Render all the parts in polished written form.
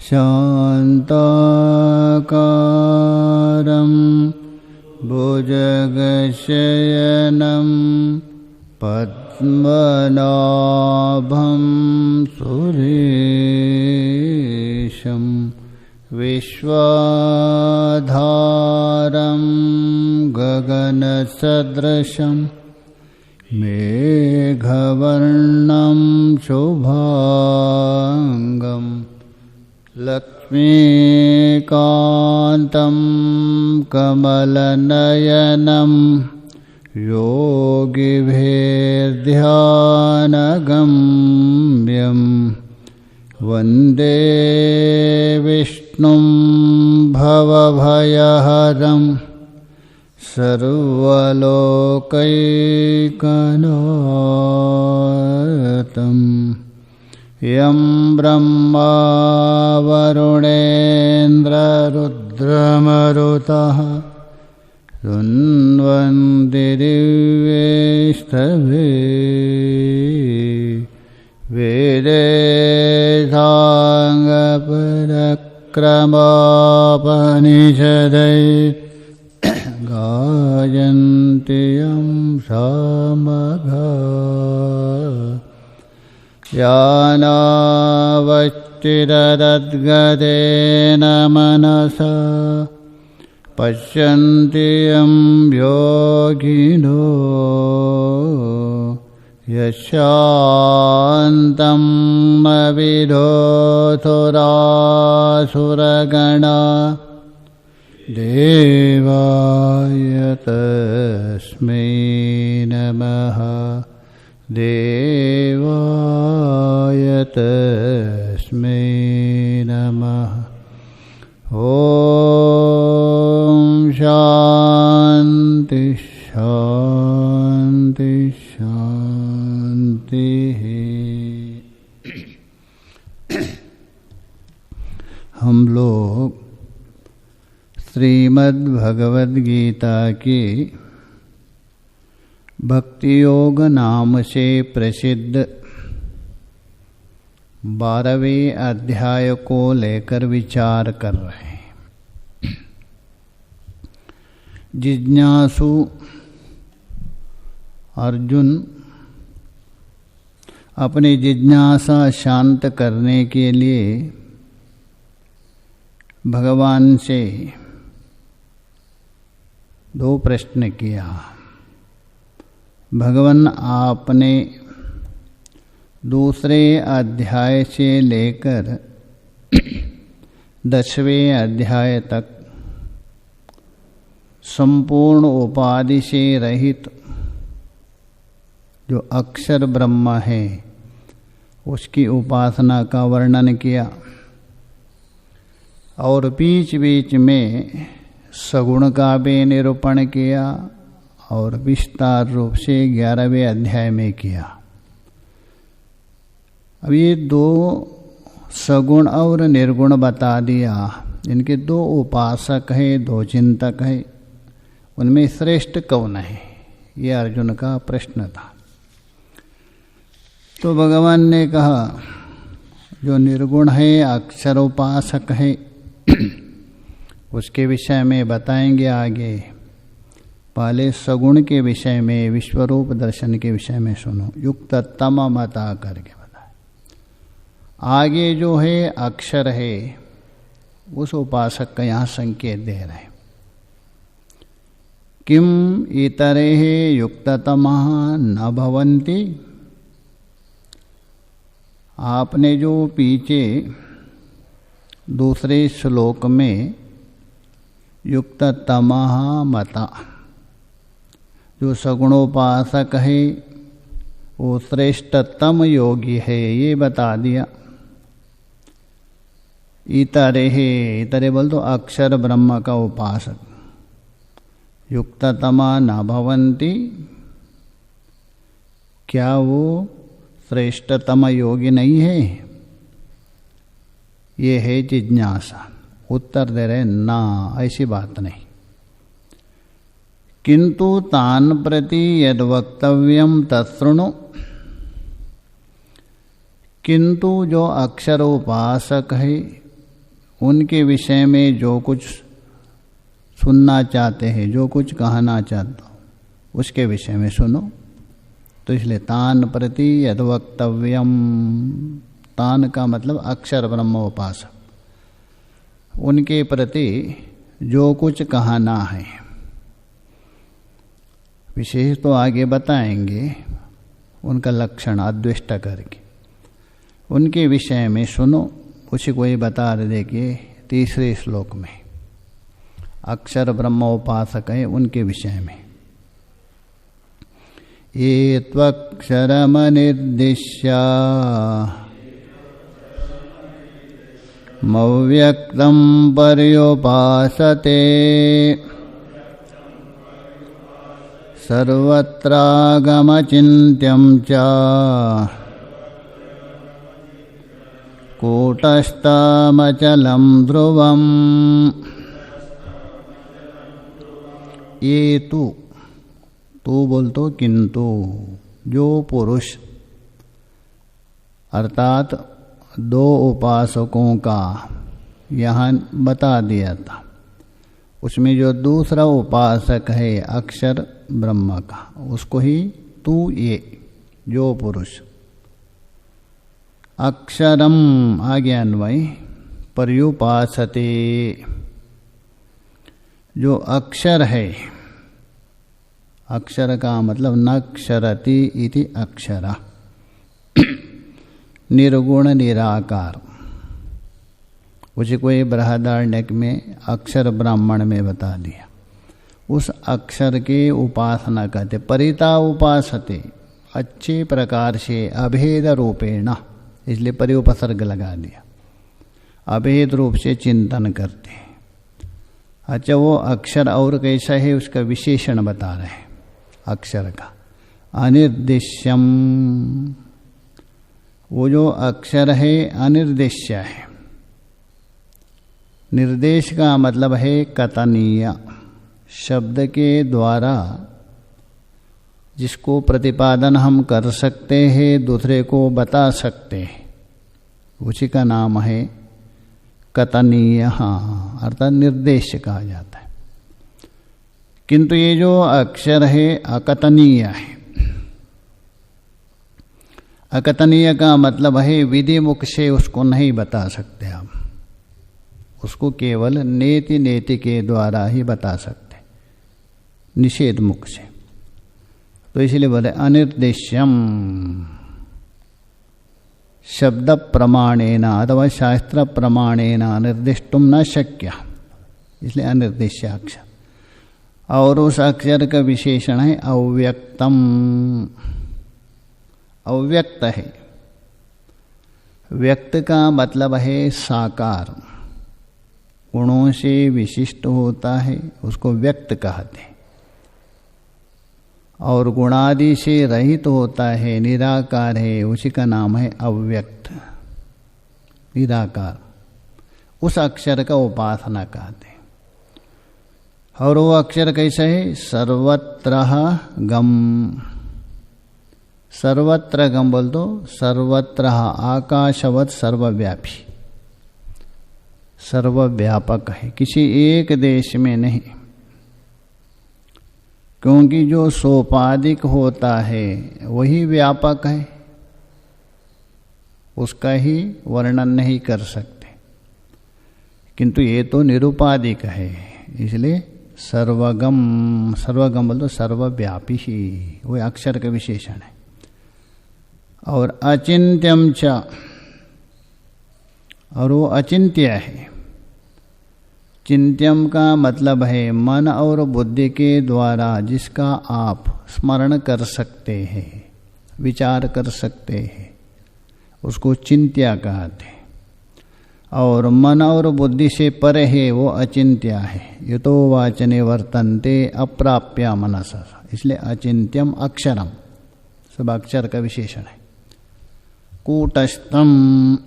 शान्ताकारं भुजगशयनं पद्मनाभं सुरेशं विश्वाधारं गगनसदृशं मेघवर्णं शुभांगं लक्ष्मीकान्तं कमलनयनं योगिभिर्ध्यानगम्यं वन्दे विष्णुं भवभयहरं सर्वलोकैकनाथं यं ब्रह्मा वरुणेन्द्ररुद्रमरुतः स्तुन्वन्ति दिव्यैस्तवे वेदेशाङ्गपरक्रमोपनिषदैः गायन्ति यं सामगा यानावच्चिदद्गतेन मनसा पश्यन्ति यं योगिनो यशान्तं अविदोथुरासुरगणा देवाय तस्मै नमः देवाय तस्मै नमः। ॐ शान्ति शान्ति शान्तिः। हम लोग श्रीमद् भगवद गीता की भक्ति योग नाम से प्रसिद्ध 12वें अध्याय को लेकर विचार कर रहे हैं। जिज्ञासु अर्जुन अपनी जिज्ञासा शांत करने के लिए भगवान से 2 प्रश्न किया। भगवान आपने दूसरे अध्याय से लेकर 10वें अध्याय तक संपूर्ण उपाधि से रहित जो अक्षर ब्रह्म है उसकी उपासना का वर्णन किया और बीच बीच में सगुण का भी निरूपण किया और विस्तार रूप से 11वें अध्याय में किया। अब ये 2 सगुण और निर्गुण बता दिया। इनके 2 उपासक है, 2 चिंतक है, उनमें श्रेष्ठ कौन है, ये अर्जुन का प्रश्न था। तो भगवान ने कहा जो निर्गुण है, अक्षरोपासक है, उसके विषय में बताएंगे आगे। पहले सगुण के विषय में, विश्वरूप दर्शन के विषय में सुनो, युक्त तम मता करके बताए। आगे जो है अक्षर है उस उपासक का यहाँ संकेत दे रहे। किम इतरे युक्ततमः न भवन्ति। आपने जो पीछे दूसरे श्लोक में युक्ततमः मता, जो सगुणोपासक है वो श्रेष्ठतम योगी है, ये बता दिया। इतरे है, इतरे बोल तो अक्षर ब्रह्म का उपासक। युक्ततमा न भवन्ति, क्या वो श्रेष्ठतम योगी नहीं है? ये है जिज्ञासा। उत्तर दे रहे ना, ऐसी बात नहीं। किंतु तान प्रति यद वक्तव्यम तत्शृणु। किंतु जो अक्षरोपासक है उनके विषय में जो कुछ सुनना चाहते हैं, जो कुछ कहना चाहते हो उसके विषय में सुनो। तो इसलिए तान प्रति यद वक्तव्यम, तान का मतलब अक्षर ब्रह्म उपासक, उनके प्रति जो कुछ कहना है, विशेष तो आगे बताएंगे उनका लक्षण अद्विष्ट करके, उनके विषय में सुनो। उसी को ही बता रहे देखिए तीसरे श्लोक में, अक्षर ब्रह्म उपासक है उनके विषय में। ये त्वक्षरमनिर्दिश्य मव्यक्तं पर्युपासते सर्वत्रागमचिन्त्यं च कूटस्थमचलं ध्रुवम्। ये तू बोल तो किंतु, जो पुरुष अर्थात दो उपासकों का यहाँ बता दिया था, उसमें जो दूसरा उपासक है अक्षर ब्रह्म का, उसको ही तू ये जो पुरुष अक्षरम आगे अन्वय पर्युपासते, जो अक्षर है, अक्षर का मतलब न क्षरति इति अक्षरा, निर्गुण निराकार। उसी को ये बृहदारण्यक में अक्षर ब्राह्मण में बता दिया। उस अक्षर के उपासना करते, परिता उपासते, अच्छे प्रकार से अभेद रूपेण, इसलिए परिउपसर्ग लगा दिया, अभेद रूप से चिंतन करते। अच्छा, वो अक्षर और कैसा है उसका विशेषण बता रहे हैं। अक्षर का अनिर्देश्यम, वो जो अक्षर है अनिर्देश्य है। निर्देश का मतलब है कथनीय, शब्द के द्वारा जिसको प्रतिपादन हम कर सकते हैं, दूसरे को बता सकते हैं, उसी का नाम है कथनीय, अर्थात निर्देश कहा जाता है। किंतु ये जो अक्षर है अकथनीय है। अकथनीय का मतलब है विधि मुख से उसको नहीं बता सकते आप, उसको केवल नेति नेति के द्वारा ही बता सकते, निषेध मुख से। तो इसलिए बोले अनिर्देश्यम, शब्द प्रमाणेन अथवा शास्त्र प्रमाणेन निर्दिष्टुम न शक्य, इसलिए अनिर्देश्य अक्षर। और उस अक्षर का विशेषण है अव्यक्तम, अव्यक्त है। व्यक्त का मतलब है साकार, गुणों से विशिष्ट होता है, उसको व्यक्त कहते हैं। और गुणादि से रहित होता है, निराकार है, उसी का नाम है अव्यक्त, निराकार। उस अक्षर का उपासना कहते हैं। और वो अक्षर कैसा है? सर्वत्र गम, सर्वत्र गम बोल दो, सर्वत्र आकाशवत सर्वव्यापी, सर्वव्यापक है, किसी एक देश में नहीं। क्योंकि जो सोपाधिक होता है वही व्यापक है, उसका ही वर्णन नहीं कर सकते। किंतु ये तो निरुपाधिक है, इसलिए सर्वगम, सर्वगम बोल दो सर्वव्यापी ही, वो अक्षर का विशेषण है। और अचिंत्यम च, और वो अचिंत्य है। चिंत्यम का मतलब है मन और बुद्धि के द्वारा जिसका आप स्मरण कर सकते हैं, विचार कर सकते हैं, उसको चिंत्या कहते हैं। और मन और बुद्धि से परे है वो अचिंत्य है। यतो वाचने वर्तन्ते अप्राप्य मनस, इसलिए अचिंत्यम अक्षरम, सब अक्षर का विशेषण है। कूटस्थम,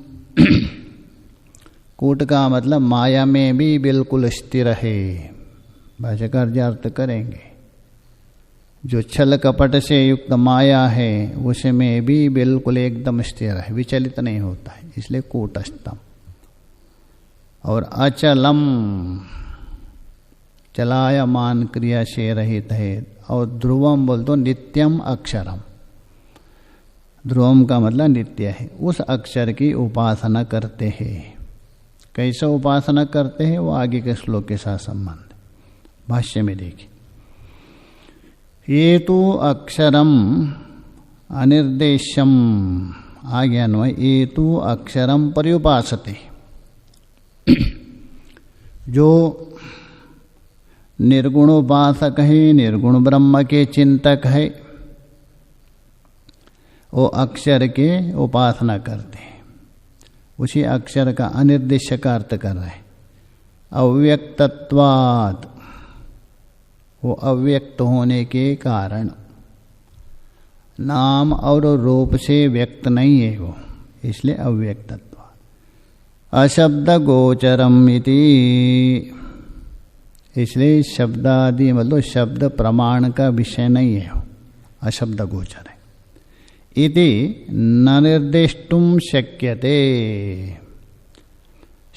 कूट का मतलब माया में भी बिल्कुल स्थिर है। भाष्यकार अर्थ करेंगे, जो छल कपट से युक्त माया है उसमें भी बिल्कुल एकदम स्थिर है, विचलित नहीं होता है, इसलिए कूटस्थम। और अचलम चलायमान क्रिया से रहित है। और ध्रुवम बोल तो नित्यम अक्षरम, ध्रुवम का मतलब नित्य है, उस अक्षर की उपासना करते हैं। कैसे उपासना करते हैं वो आगे के श्लोक के साथ संबंध भाष्य में देखिए। ये तो अक्षरम अनिर्देश्यम, आगे अन्वय, ये तो अक्षरम पर्युपासते, जो निर्गुण उपासक है, निर्गुण ब्रह्म के चिंतक है, वो अक्षर के उपासना करते हैं। उसी अक्षर का अनिर्देश्य का अर्थ कर रहे हैं। अव्यक्तत्वात्, वो अव्यक्त होने के कारण, नाम और रूप से व्यक्त नहीं है वो, इसलिए अव्यक्तत्वात्। अशब्द गोचरम इति, इसलिए शब्दादि मतलब शब्द प्रमाण का विषय नहीं है, अशब्द गोचर है। इति न निर्देष्टुम शक्यते,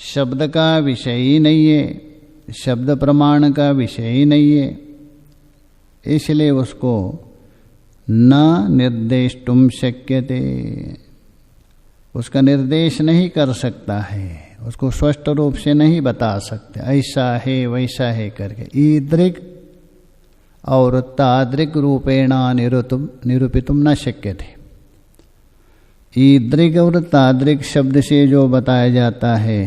शब्द का विषय ही नहीं है, शब्द प्रमाण का विषय ही नहीं है, इसलिए उसको न निर्देष्टुम शक्यते, उसका निर्देश नहीं कर सकता है, उसको स्पष्ट रूप से नहीं बता सकते, ऐसा है वैसा है करके। ईदृक् और तादृक् रूपेण निरूपितुम न शक्य थे। ईदृक् और तादृक् शब्द से जो बताया जाता है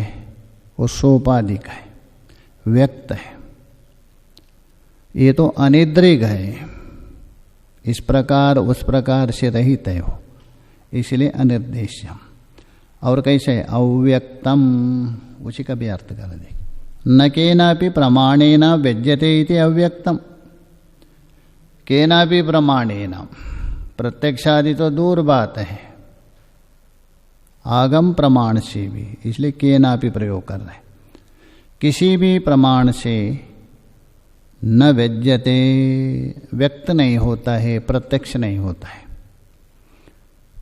वो सोपाधिक है, व्यक्त है। ये तो अनिद्रिक है, इस प्रकार उस प्रकार से रहित है वो, इसलिए अनिर्देश्यम। और कैसे है? अव्यक्तम, उसी का भी अर्थ कर दें। न केनापि प्रमाणेन व्यज्यते इति अव्यक्तम, केनापि प्रमाणेन, प्रत्यक्षादि तो दूर बात है, आगम प्रमाण से भी, इसलिए केनापि प्रयोग कर रहे हैं। किसी भी प्रमाण से न व्यज्यते, व्यक्त नहीं होता है, प्रत्यक्ष नहीं होता है,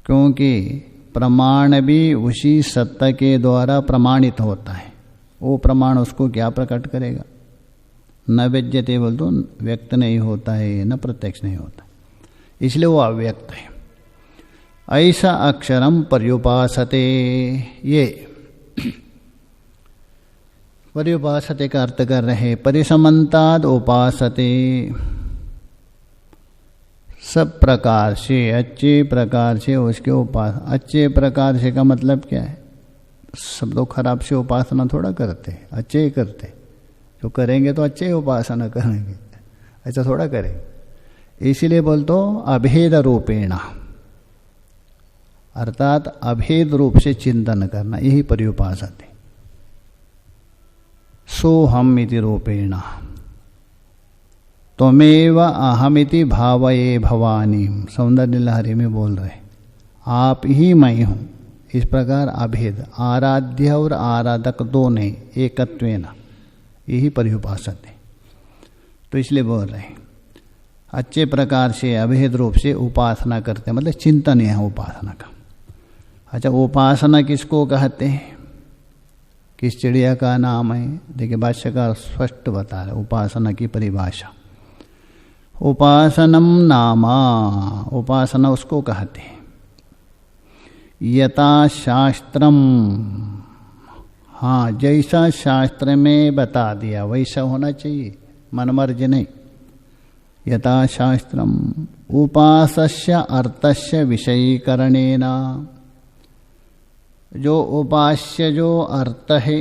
क्योंकि प्रमाण भी उसी सत्ता के द्वारा प्रमाणित होता है। वो प्रमाण उसको क्या प्रकट करेगा? न व्यज्यते बोल तो व्यक्त नहीं होता है, न प्रत्यक्ष नहीं होता, इसलिए वो अव्यक्त है। ऐसा अक्षरम पर्युपासते, ये पर्युपासते का अर्थ कर रहे परिसमन्ताद उपासते, सब प्रकार से, अच्छे प्रकार से उसके उपासना। अच्छे प्रकार से का मतलब क्या है? सब लोग खराब से उपासना थोड़ा करते, अच्छे ही करते। जो करेंगे तो अच्छे ही उपासना करेंगे, ऐसा थोड़ा करेंगे। इसीलिए बोल तो अभेद रूपेण, अर्थात अभेद रूप से चिंतन करना, यही पर्युपासते। सोहम इति रूपेण, त्वमेव अहमिति भावये भवानी, सौंदर्य लहरी में बोल रहे, आप ही मैं हूँ। इस प्रकार अभेद, आराध्य और आराधक दो नहीं, एकत्वेन, यही पर्युपासते है। तो इसलिए बोल रहे हैं अच्छे प्रकार से अभेद रूप से उपासना करते, मतलब चिंतन है उपासना का। अच्छा, उपासना किसको कहते हैं? किस चिड़िया का नाम है? देखिए भाष्यकार स्पष्ट बता रहे उपासना की परिभाषा। उपासनम नामा, उपासना उसको कहते हैं यथा शास्त्रम, हाँ जैसा शास्त्र में बता दिया वैसा होना चाहिए, मनमर्जी नहीं। यथा शास्त्रम उपासस्य अर्थस्य विषयीकरणेन, जो उपास्य जो अर्थ है,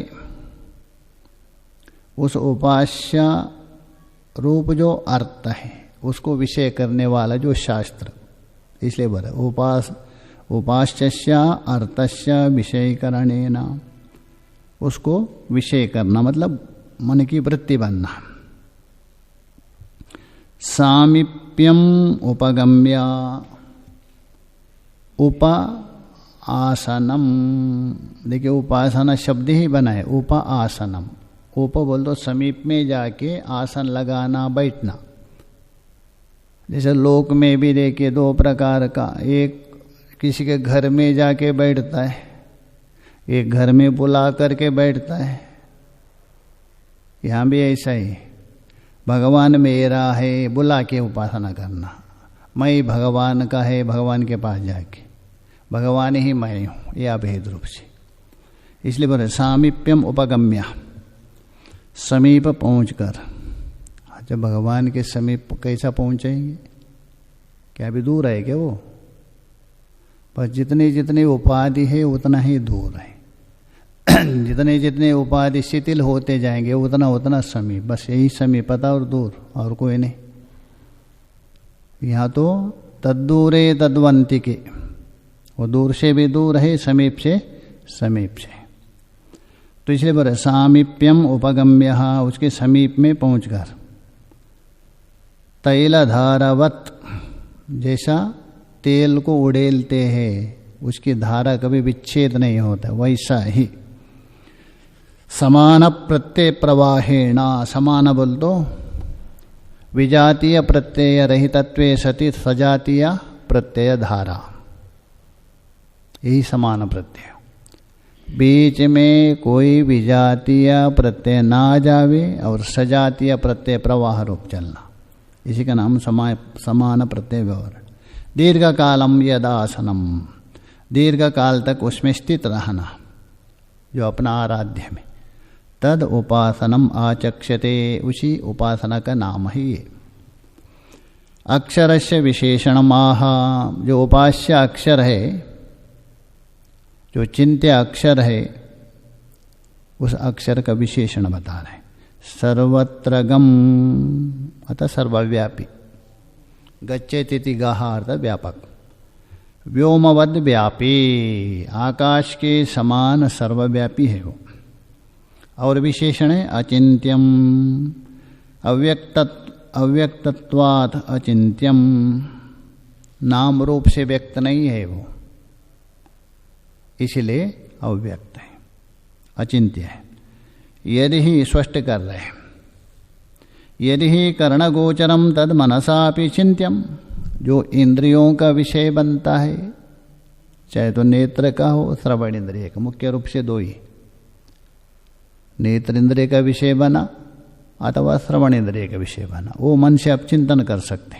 उस उपास्य रूप जो अर्थ है उसको विषय करने वाला जो शास्त्र, इसलिए बोला उपास्य अर्थस्य विषयीकरणेन, उसको विषय करना मतलब मन की वृत्ति बनना। सामीप्यम उपगम्य, आसनम, देखिए उपासना शब्द ही बना है, आसनम। उप बोल दो समीप में जाके आसन लगाना, बैठना। जैसे लोक में भी देखिए दो प्रकार का, एक किसी के घर में जाके बैठता है, एक घर में बुला करके बैठता है, यहाँ भी ऐसा ही, भगवान मेरा है बुला के उपासना करना, मैं भगवान का है भगवान के पास जाके, भगवान ही मैं हूँ, ये अभेद रूप से। इसलिए बोले सामीप्यम उपगम्य, समीप पहुँचकर। जब भगवान के समीप कैसा पहुँचेंगे? क्या अभी दूर है क्या वो? बस जितनी जितनी उपाधि है उतना ही दूर है। जितने जितने उपाधि शिथिल होते जाएंगे उतना उतना समीप, बस यही समीपता और दूर, और कोई नहीं। यहाँ तो तद्दूरे तद्वंतिके, वो दूर से भी दूर है, समीप से समीप से। तो इसलिए बोले सामीप्यम उपगम्य, उसके समीप में पहुँचकर। तैलधारावत, जैसा तेल को उड़ेलते हैं उसकी धारा कभी विच्छेद नहीं होता, वैसा ही। समान प्रत्यय प्रवाहेण, समान बोल दो विजातीय प्रत्यय रहितत्वे सति सजातीय प्रत्यय धारा, यही समान प्रत्यय। बीच में कोई विजातीय प्रत्यय ना जावे और सजातीय प्रत्यय प्रवाह रूप चलना, इसी का नाम समान प्रत्यय व्यवहार। दीर्घ कालम यदासनम, दीर्घ काल तक उसमें स्थित रहना, जो अपना आराध्य में। तद उपासनम आचक्षते, उसी उपासना का नाम है ये। अक्षरस्य विशेषणम आह, जो उपास्य अक्षर है, जो चिंत्य अक्षर है, उस अक्षर का विशेषण बता रहे हैं। सर्वत्र गम अतः सर्वव्यापी, गच्छेति गाहा अर्थ व्यापक। व्योमवद व्यापी, आकाश के समान सर्वव्यापी है वो। और विशेषण है अचिंत्यम, अव्यक्तत्वात् अचिंत्यम, नाम रूप से व्यक्त नहीं है वो, इसलिए अव्यक्त है, अचिंत्य है। यदि ही स्पष्ट कर रहे हैं, यदि ही कर्णगोचरम तद मनसापि चिंत्यम, जो इंद्रियों का विषय बनता है, चाहे तो नेत्र का हो श्रवण इंद्रिय का, मुख्य रूप से दो ही, नेत्र इंद्रिय का विषय बना अथवा श्रवण इंद्रिय का विषय बना, वो मन से आप चिंतन कर सकते।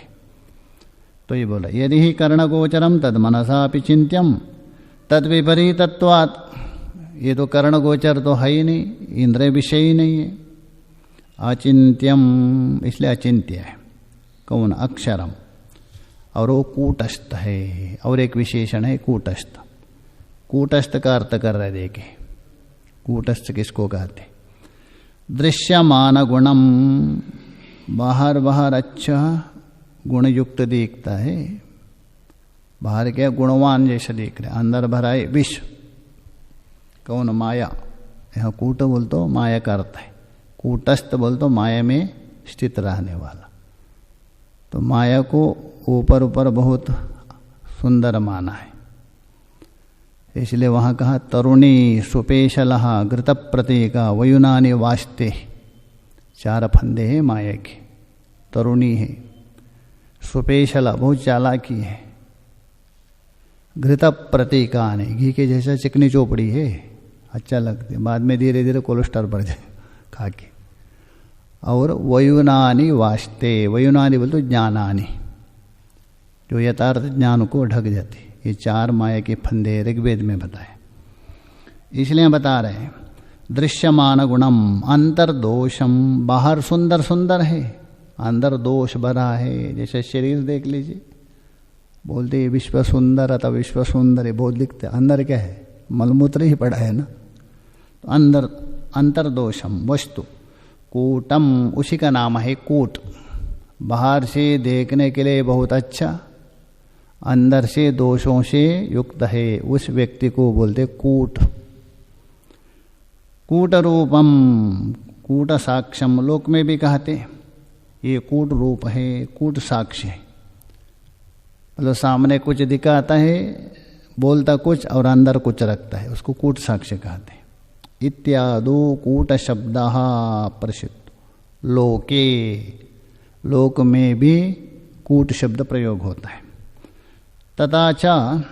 तो ये बोला यदि ही कर्णगोचरम तद मनसापि चिंत्यम तद विपरीतत्वात्, ये तो कर्णगोचर तो है ही नहीं, इंद्रिय विषय ही नहीं है। अचिंत्यम, इसलिए अचिंत्य है। कौन? अक्षरम। और वो कूटस्थ है, और एक विशेषण है कूटस्थ। कूटस्थ का अर्थ कर रहे देखे, कूटस्थ किसको कहते? दृश्यमान गुणम, बाहर बाहर अच्छा गुणयुक्त दिखता है, बाहर क्या गुणवान जैसा दिख रहा है, अंदर भरा है विष। कौन? माया। यहाँ कूट बोल तो माया का अर्थ है, कूटस्थ बोल तो माया में स्थित रहने वाला। तो माया को ऊपर ऊपर बहुत सुंदर माना है, इसलिए वहाँ कहा तरुणी सुपेशलहा घृत प्रतीका वयुनानि वास्ते। चार फंदे हैं माया के। तरुणी है, सुपेशला बहुत चालाकी है, घृत प्रतीका ने घी के जैसा चिकनी चोपड़ी है, अच्छा लगती है, बाद में धीरे धीरे कोलेस्ट्रॉल बढ़ जाए खा के। और वयुनानि वास्ते, वयुनानि बोल तो ज्ञानानि, जो यथार्थ ज्ञान को ढक जाती। ये चार माया के फंदे ऋग्वेद में बताए, इसलिए बता रहे हैं। दृश्यमान गुणम अंतर्दोषम, बाहर सुंदर सुंदर है, अंदर दोष भरा है। जैसे शरीर देख लीजिए, बोलते विश्व सुंदर अतः विश्व सुंदर है, बहुत लिखते, अंदर क्या है? मलमूत्र ही पड़ा है ना। तो अंदर अंतर्दोषम वस्तु कूटम, उसी का नाम है कूट। बाहर से देखने के लिए बहुत अच्छा, अंदर से दोषों से युक्त है, उस व्यक्ति को बोलते कूट। कूट रूपम, कूट साक्ष्यम, लोक में भी कहते ये कूट रूप है, कूट साक्ष्य है। मतलब सामने कुछ दिखाता है, बोलता कुछ और अंदर कुछ रखता है, उसको कूट साक्ष्य कहते हैं। इत्यादो कूट शब्द प्रसिद्ध लोके, लोक में भी कूट शब्द प्रयोग होता है। तथा च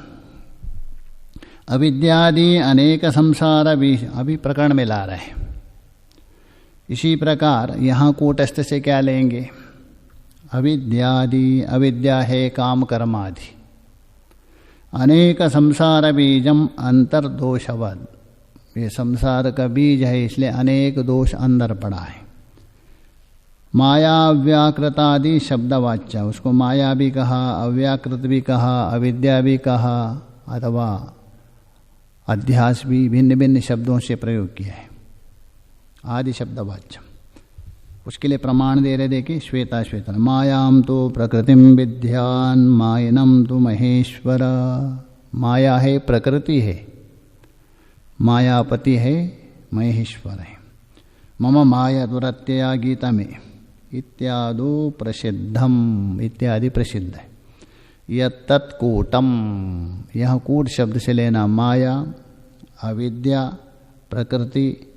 अविद्यादि अनेक संसार भी, अभी प्रकरण में ला रहे हैं इसी प्रकार यहाँ कूटस्थ से क्या लेंगे? अविद्यादि, अविद्या है काम कर्म आदि, अनेक संसार बीजम अंतर्दोषवद, ये संसार का बीज है इसलिए अनेक दोष अंदर पड़ा है। माया अव्याकृतादि शब्दवाच्य, उसको माया भी कहा, अव्याकृत भी कहा, अविद्या भी कहा, अथवा अध्यास भी भिन्न भिन्न शब्दों से प्रयोग किया है। आदि शब्दवाच्य, उसके लिए प्रमाण दे रहे, देखिए श्वेता श्वेता, मायाम तो प्रकृतिम विद्यान मायनम तो महेश्वर। माया है, प्रकृति है, मायापति है, महेश्वर है। मम माया दुरत्यया गीता में इत्यादो प्रसिद्धम, इत्यादि प्रसिद्ध है। यत्तत्कूटम, यह कूट शब्द से लेना माया, अविद्या, प्रकृति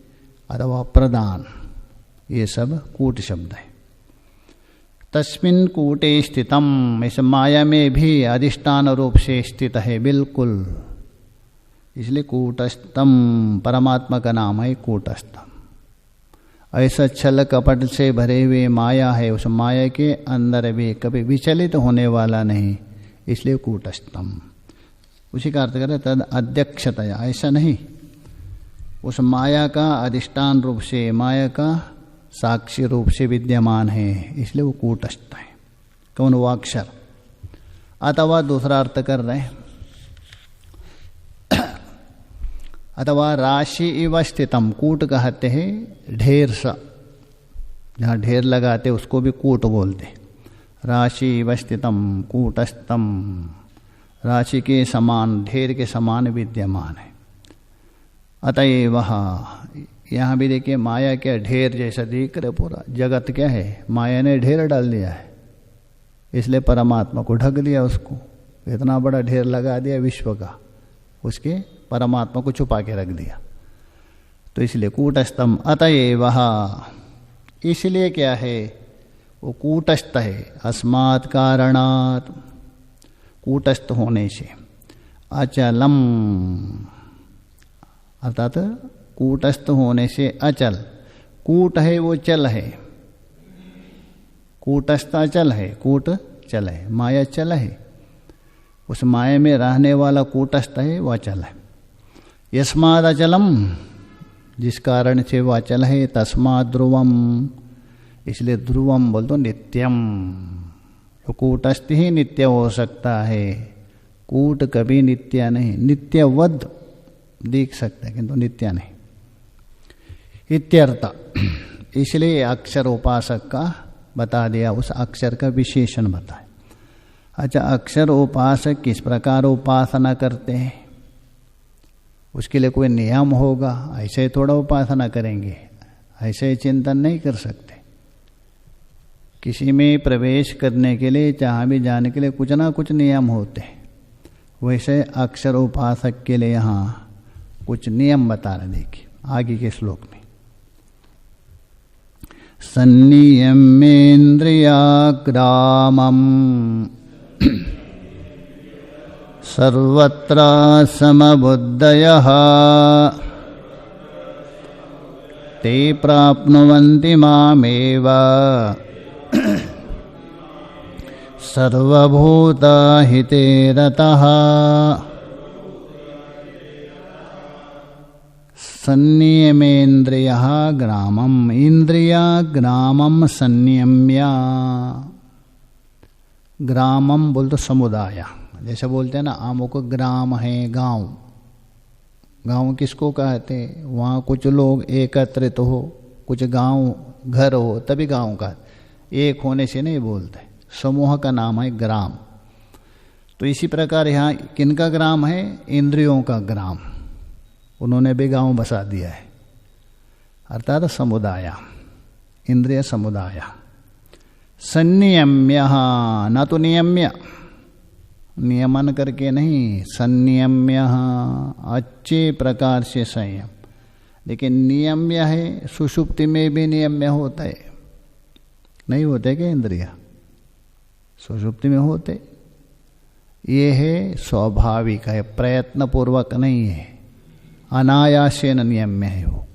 अथवा प्रदान, ये सब कूट शब्द है। तस्मिन् कूटे स्थितम, इस माया में भी अधिष्ठान रूप से स्थित है बिल्कुल, इसलिए कूटस्थम परमात्मा का नाम है कूटस्थम। ऐसा छल कपट से भरे हुए माया है, उस माया के अंदर भी कभी विचलित होने वाला नहीं, इसलिए कूटस्थम। उसी का अर्थ करें तद अध्यक्षतया, ऐसा नहीं, उस माया का अधिष्ठान रूप से, माया का साक्षी रूप से विद्यमान है, इसलिए वो कूटस्थ है। कौन? वो अक्षर। अथवा दूसरा अर्थ कर रहे हैं, अथवा राशि इव स्थितम, कूट कहते हैं ढेर सा, जहाँ ढेर लगाते उसको भी कूट बोलते। राशि इव स्थितम कूटस्थम, राशि के समान, ढेर के समान विद्यमान है। अतएव यहाँ भी देखिए माया क्या ढेर जैसा दिख रहा, पूरा जगत क्या है, माया ने ढेर डाल दिया है, इसलिए परमात्मा को ढक दिया, उसको इतना बड़ा ढेर लगा दिया विश्व का, उसके परमात्मा को छुपा के रख दिया, तो इसलिए कूटस्थम। अतएव, इसलिए क्या है, वो कूटस्थ है, अस्मात् कारणात्, कूटस्थ होने से। अचलम, अर्थात कूटस्थ होने से अचल, कूट है वो चल है, कूटस्थ अचल है, कूट चल है, माया चल है, उस माया में रहने वाला कूटस्थ है वो अचल है। यस्माद् अचलम, जिस कारण से वो अचल है, तस्माद् ध्रुवम, इसलिए ध्रुवम बोल दो नित्यम, तो कूटस्थ ही नित्य हो सकता है, कूट कभी नित्य नहीं, नित्यवद दिख सकता है किंतु नित्य नहीं, इत्यर्थ। इसलिए अक्षर उपासक का बता दिया, उस अक्षर का विशेषण बताए। अच्छा, अक्षर उपासक किस प्रकार उपासना करते हैं, उसके लिए कोई नियम होगा, ऐसे ही थोड़ा उपासना करेंगे, ऐसे ही चिंतन नहीं कर सकते। किसी में प्रवेश करने के लिए, जहाँ भी जाने के लिए कुछ ना कुछ नियम होते हैं, वैसे अक्षर उपासक के लिए यहाँ कुछ नियम बता रहे, देखिए आगे के श्लोक में। सन्नियम्येन्द्रियाग्रामम् सर्वत्र समबुद्धयः ते प्राप्नुवन्ति मामेव सर्वभूतहिते रतः। संनियमेन्द्रियः ग्रामम्, इंद्रिया ग्रामम् संनियम्य, ग्रामम् बोल तो समुदाय, जैसे बोलते हैं ना अमुक ग्राम है, गांव, गांव किसको कहते हैं, वहाँ कुछ लोग एकत्रित हो, कुछ गांव घर हो, तभी गांव का, एक होने से नहीं बोलते, समूह का नाम है ग्राम। तो इसी प्रकार यहाँ किनका ग्राम है, इंद्रियों का ग्राम, उन्होंने भी गांव बसा दिया है, अर्थात समुदाय, इंद्रिय समुदाय। संनियम्य, न तो नियम्य, नियमन करके नहीं, संनियम्य, अच्छे प्रकार से संयम, लेकिन नियम्य है, सुषुप्ति में भी नियम्य होता है, नहीं होते क्या इंद्रिय, सुषुप्ति में होते, ये है स्वाभाविक है, प्रयत्न पूर्वक नहीं है, अनायासेन नियम्य है वो।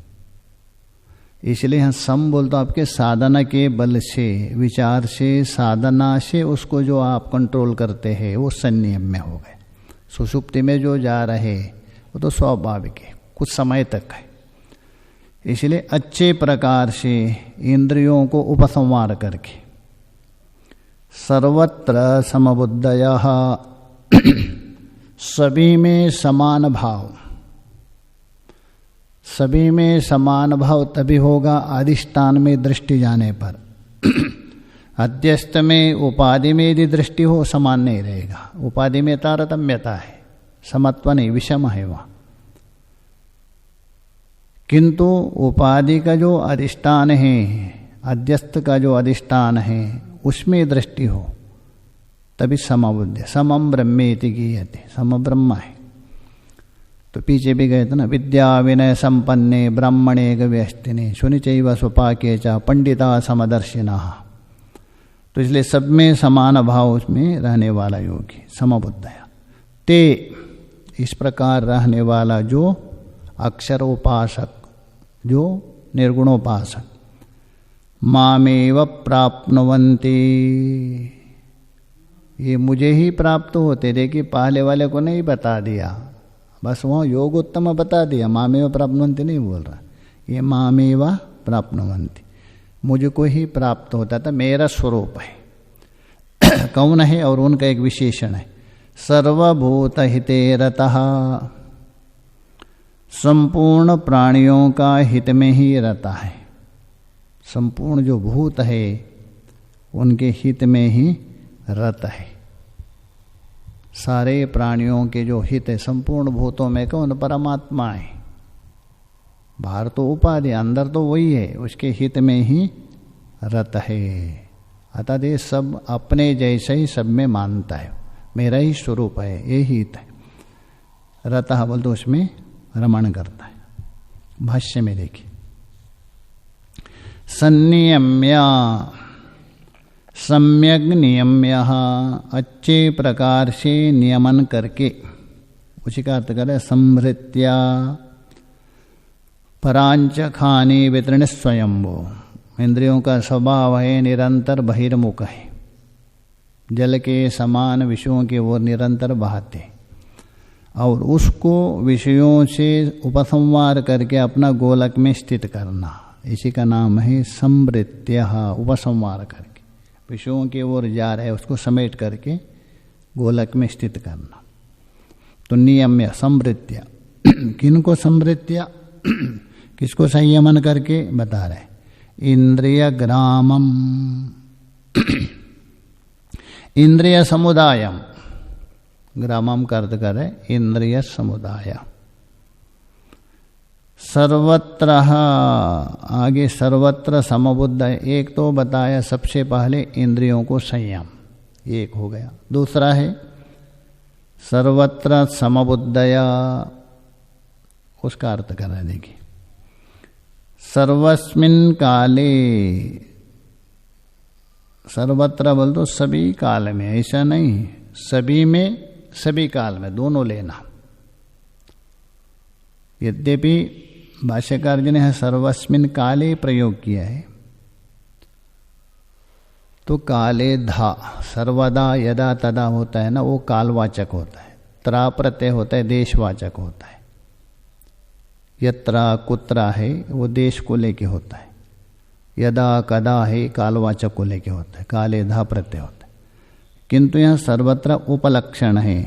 इसलिए हम सम बोल तो आपके साधना के बल से, विचार से, साधना से उसको जो आप कंट्रोल करते हैं वो संयम में हो गए। सुषुप्ति में जो जा रहे वो तो स्वाभाविक है, कुछ समय तक है। इसलिए अच्छे प्रकार से इंद्रियों को उपसंहार करके सर्वत्र समबुद्धयः, सभी में समान भाव, सभी में समान भाव तभी होगा अधिष्ठान में दृष्टि जाने पर। अध्यस्त में उपाधि में यदि दृष्टि हो समान नहीं रहेगा, उपाधि में तारतम्यता है, समत्व नहीं, विषम है वहाँ। किंतु उपाधि का जो अधिष्ठान है, अध्यस्त का जो अधिष्ठान है, उसमें दृष्टि हो तभी समबुद्धि। समम ब्रह्मेति गीयते, सम ब्रह्म है। तो पीछे भी गए थे ना, विद्या विनय संपन्ने ब्राह्मणे गव्यस्तिने सुनिचैव स्वपाके च पंडिता समदर्शिना। तो इसलिए सब में समान भाव उसमें रहने वाला योगी समबुद्धया। ते इस प्रकार रहने वाला जो अक्षरोपासक, जो निर्गुणोपासक, मामेव प्राप्नुवन्ति, ये मुझे ही प्राप्त होते। देखिए पहले वाले को नहीं बता दिया, बस वहाँ योगोत्तम बता दिया, मामेव प्राप्नुवन्ति नहीं बोल रहा, ये मामेव प्राप्नुवन्ति, मुझको ही प्राप्त होता था, मेरा स्वरूप है। कौन है? और उनका एक विशेषण है, सर्वभूत हिते रतः, संपूर्ण प्राणियों का हित में ही रहता है। संपूर्ण जो भूत है उनके हित में ही रत है। सारे प्राणियों के जो हित है, संपूर्ण भूतों में कौन? परमात्मा है। बाहर तो उपाधि, अंदर तो वही है, उसके हित में ही रत है। अतः ये सब अपने जैसे ही सब में मानता है, मेरा ही स्वरूप है, ये हित है। रतः बोल तो उसमें रमण करता है। भाष्य में देखिए, सन्नियम्य सम्यक नियम्य, अच्छे प्रकार से नियमन करके, उसी का अर्थ करें संभृत्या, परांच खानी वितरण स्वयंभो, इंद्रियों का स्वभाव है निरंतर बहिर्मुख है, जल के समान विषयों की ओर निरंतर बहाते, और उसको विषयों से उपसंहार करके अपना गोलक में स्थित करना, इसी का नाम है संवृत्य। उपसंहार करके विषयों की ओर जा रहे उसको समेट करके गोलक में स्थित करना। तो नियम्य संवृत्य, किनको संवृत्य, किसको संयमन करके बता रहे, इंद्रिय ग्रामम, इंद्रिय समुदायम, ग्रामम का अर्थ करे इंद्रिय समुदाय। सर्वत्र, आगे सर्वत्र समबुद्ध, एक तो बताया सबसे पहले इंद्रियों को संयम, एक हो गया। दूसरा है सर्वत्र समबुद्धया, उसका अर्थ कर रहे देखिए, सर्वस्मिन् काले, सर्वत्र बोल तो सभी काल में, ऐसा नहीं, सभी में, सभी काल में, दोनों लेना। यद्यपि भाष्यकार जी ने सर्वस्मिन् काले प्रयोग किया है, तो काले धा, सर्वदा यदा तदा होता है ना, वो कालवाचक होता है। त्रा प्रत्यय होता है, देशवाचक होता है। यत्रा कुत्रा है वो देश को लेके होता है, यदा कदा है कालवाचक को लेके होता है, काले धा प्रत्यय होता है। किंतु यहाँ सर्वत्र उपलक्षण है,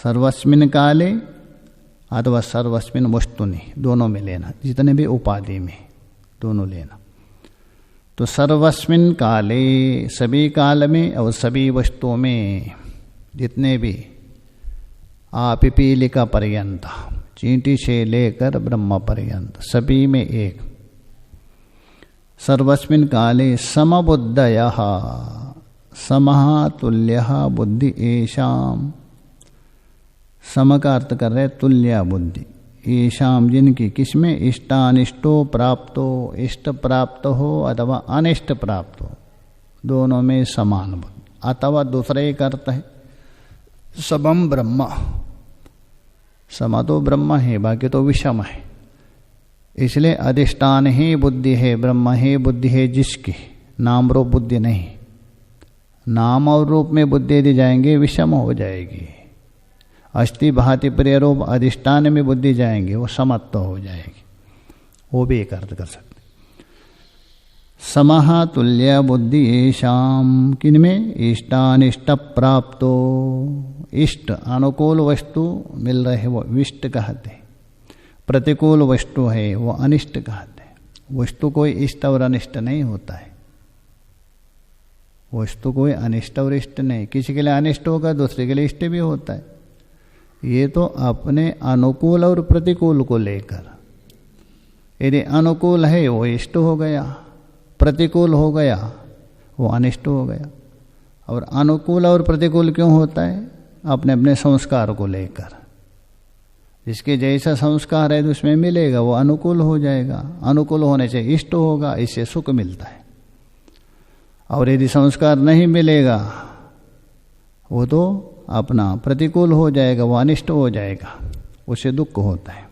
सर्वस्मिन् काले अथवा सर्वस्मिन् वस्तुनि, दोनों में लेना, जितने भी उपाधि में दोनों लेना। तो सर्वस्मिन् काले, सभी काल में और सभी वस्तुओं में, जितने भी पिपीलिका पर्यंत, चींटी से लेकर ब्रह्म पर्यंत, सभी में एक। सर्वस्मिन् काले समबुद्धयः, समः तुल्यः बुद्धि येषाम्, सम का अर्थ कर रहे तुल्य बुद्धि, येषाम् जिनकी, किसमें, इष्टानिष्टो प्राप्तो, इष्ट प्राप्त हो अथवा अनिष्ट प्राप्त हो, दोनों में समान बुद्धि। अथवा दूसरा एक अर्थ है सबम ब्रह्म, समा तो ब्रह्म है, बाकी तो विषम है, इसलिए अधिष्ठान ही बुद्धि है, ब्रह्म ही बुद्धि है जिसकी, नाम रूप बुद्धि नहीं। नाम और रूप में बुद्धि यदि जाएंगे विषम हो जाएगी। अस्थि भाति प्रिय रूप अधिष्ठान में बुद्धि जाएंगे वो समत्व हो जाएगी। वो भी एक अर्थ कर सकते। समः तुल्य बुद्धि येषाम, किनमें? इष्टानिष्ट प्राप्तो। इष्ट अनुकूल वस्तु मिल रहे वो विष्ट कहते हैं, प्रतिकूल वस्तु है वो अनिष्ट कहते हैं। वस्तु कोई इष्ट और अनिष्ट नहीं होता है, वस्तु कोई अनिष्ट और इष्ट नहीं। किसी के लिए अनिष्ट होगा, दूसरे के लिए इष्ट भी होता है। ये तो अपने अनुकूल और प्रतिकूल को लेकर, यदि अनुकूल है वो इष्ट हो गया, प्रतिकूल हो गया वो अनिष्ट हो गया। और अनुकूल और प्रतिकूल क्यों होता है? अपने अपने संस्कार को लेकर। जिसके जैसा संस्कार है तो उसमें मिलेगा, वो अनुकूल हो जाएगा। अनुकूल होने से इष्ट होगा, इससे सुख मिलता है। और यदि संस्कार नहीं मिलेगा वो तो अपना प्रतिकूल हो जाएगा, वो अनिष्ट हो जाएगा, उससे दुख होता है।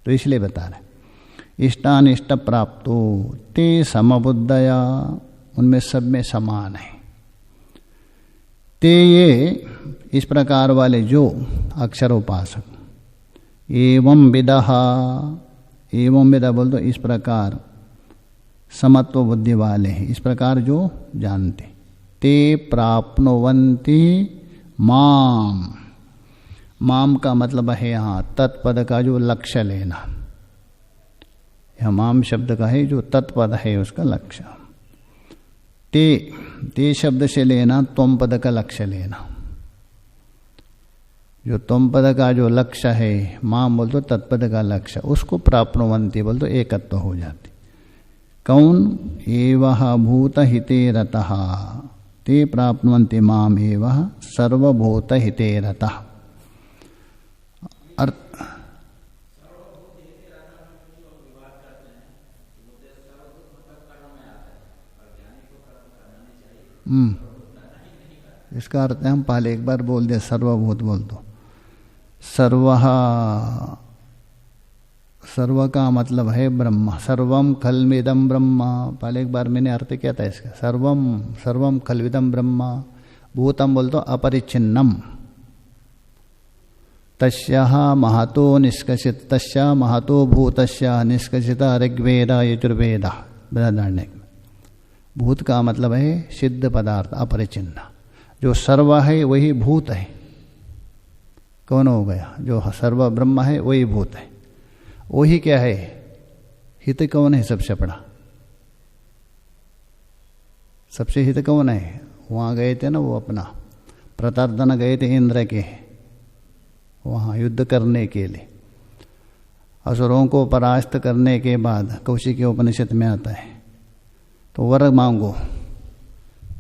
तो इसलिए बता रहे इष्टानिष्ट प्राप्तो ते समबुद्धया, उनमें सब में समान है। ते ये इस प्रकार वाले जो अक्षर उपासक, एवं विदः, एवं विदः बोल दो इस प्रकार समत्व बुद्धि वाले हैं, इस प्रकार जो जानते। ते प्राप्नुवन्ति माम, माम का मतलब है यहाँ तत्पद का जो लक्ष्य लेना। यह माम शब्द का है जो तत्पद है उसका लक्ष्य। ते शब्द से लेना त्वम पद का लक्ष्य लेना। जो त्वम पद का जो लक्ष्य है, माम बोल तो तत्पद का लक्ष्य, उसको प्राप्नुवन्ति बोल तो एकत्व हो जाती। कौन? एवः भूत हिते रतः, ते प्राप्नुवन्ति माम एवः सर्वभूत हिते रतः। अर्थ इसका अर्थ है, हम पहले एक बार बोल दे, सर्वभूत बोल दो। सर्व का मतलब है ब्रह्म। सर्वम खल्विदम ब्रह्म, पहले एक बार मैंने अर्थ क्या था इसका? सर्वम खल्विदम ब्रह्म। भूतम बोल तो अपरिच्छिन्नम। तस्याः महतो निष्कसित, तस्या महतो भूतस्या निष्कसित ऋग्वेद यजुर्वेद बृहदारण्यक। भूत का मतलब है सिद्ध पदार्थ, अपरिचिन्न। जो सर्व है वही भूत है। कौन हो गया? जो सर्व ब्रह्म है वही भूत है। वही क्या है? हित कौन है सबसे बड़ा? सबसे हित कौन है? वहाँ गए थे ना वो अपना प्रतार्दन गए थे इंद्र के वहाँ युद्ध करने के लिए। असुरों को परास्त करने के बाद कौशिक के उपनिषद में आता है, तो वर मांगो।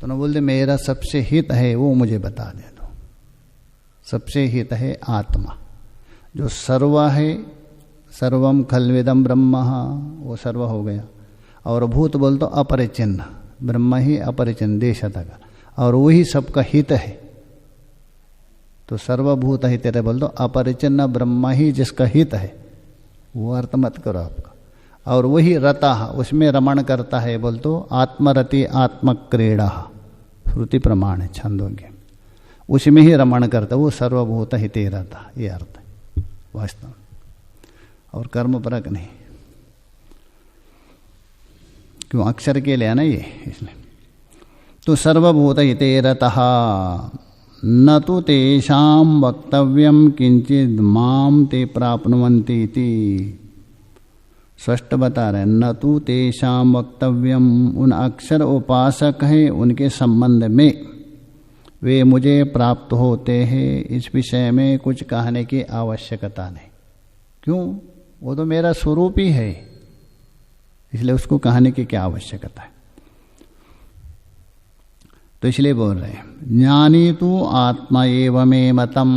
तो न बोलते मेरा सबसे हित है वो मुझे बता दे दो। सबसे हित है आत्मा, जो सर्व है। सर्वम खल्विदम ब्रह्म, वो सर्व हो गया। और भूत बोल तो अपरिचिन्न, ब्रह्म ही अपरिचिन्न देशता का, और वही सबका हित है। तो सर्वभूत हित है बोल तो अपरिचिन्न ब्रह्म ही जिसका हित है, वो अर्थ मत करो आपका। और वही रता, उसमें रमण करता है बोल तो आत्मरति आत्मक्रीड़ा, श्रुति प्रमाण है छंदोग्य, उसमें ही रमण करता, वो सर्वभूत हिते रहता। ये अर्थ है वास्तव, और कर्म परक नहीं। क्यों? अक्षर के लिए है ना ये, इसलिए। तो सर्वभूत हिते रतः न तो तेषां वक्तव्यम किंचित माम ते प्राप्नुवन्ति इति। स्पष्ट बता रहे, न तो तेषां वक्तव्यम, उन अक्षर उपासक हैं उनके संबंध में वे मुझे प्राप्त होते हैं, इस विषय में कुछ कहने की आवश्यकता नहीं। क्यों? वो तो मेरा स्वरूप ही है, इसलिए उसको कहने की क्या आवश्यकता है। तो इसलिए बोल रहे हैं ज्ञानी तो आत्मा एव मे मतम।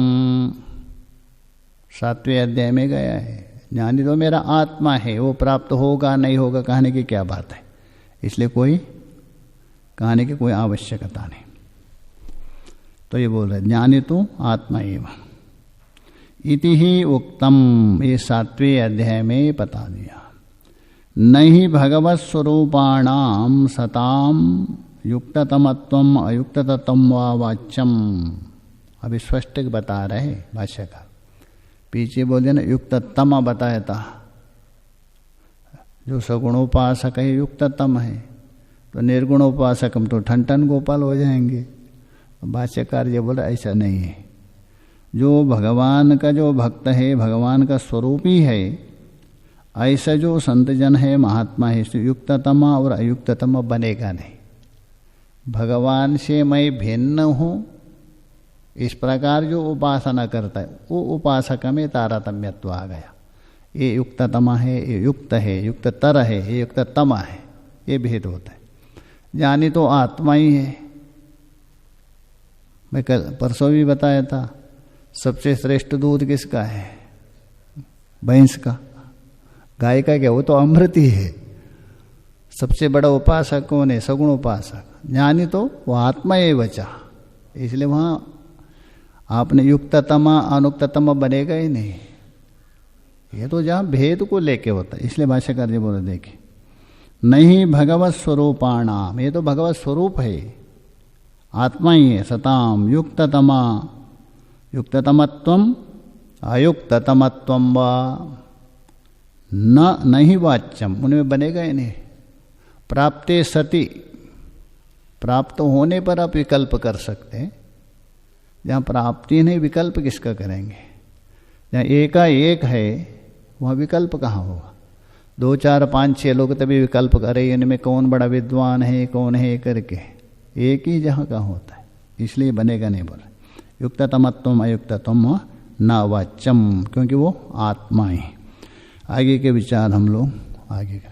7वें अध्याय में गया है, ज्ञानी तो मेरा आत्मा है, वो प्राप्त होगा नहीं होगा कहने की क्या बात है, इसलिए कोई कहने की कोई आवश्यकता नहीं। तो ये बोल रहे ज्ञानी तो आत्मा एव इति ही उक्तम, ये 7वें अध्याय में बता दिया। नहीं भगवत स्वरूपाणाम सताम युक्ततमत्वम अयुक्ततम वा वाच्यम। अभी स्पष्ट बता रहे भाष्यकार, पीछे बोले ना युक्ततम बताया था, जो सगुणोपासक है युक्ततम है, तो निर्गुणोपासक हम तो ठन गोपाल हो जाएंगे। भाष्यकार ये बोला ऐसा नहीं है, जो भगवान का जो भक्त है, भगवान का स्वरूप ही है, ऐसा जो संतजन है, महात्मा है, युक्ततम और अयुक्ततम बनेगा नहीं। भगवान से मैं भिन्न हूँ इस प्रकार जो उपासना करता है, वो उपासक में तारतम्यत्व आ गया। ये युक्ततम है, ये युक्त है, युक्ततर है, ये युक्ततम है, ये भेद होता है। ज्ञानी तो आत्मा ही है। मैं कल परसों भी बताया था, सबसे श्रेष्ठ दूध किसका है? भैंस का। गाय का क्या? वो तो अमृत ही है। सबसे बड़ा उपासक कौन है? सगुण उपासक। ज्ञानी तो वो आत्मा ही बचा, इसलिए वहाँ आपने युक्ततम अनुक्ततम बनेगा ही नहीं। ये तो जहाँ भेद को लेके होता है, इसलिए भाष्यकार जी बोले देखे नहीं भगवत स्वरूपाणाम, ये तो भगवत स्वरूप है, आत्मा ही है। सताम युक्ततमा युक्ततमत्वम अयुक्ततमत्वम वा न नहीं वाच्यम, उनमें बनेगा ही नहीं। प्राप्ते सति, प्राप्त होने पर आप विकल्प कर सकते हैं, जहाँ प्राप्ति नहीं विकल्प किसका करेंगे? जहाँ एकाएक है वहाँ विकल्प कहाँ होगा? 2 4 5 6 लोग तभी विकल्प करे, इनमें कौन बड़ा विद्वान है कौन है करके, एक ही जहाँ का होता है, इसलिए बनेगा नहीं। बोला युक्ततमत्वम अयुक्ततम न वाच्यम, क्योंकि वो आत्मा है। आगे के विचार हम लोग आगे करें।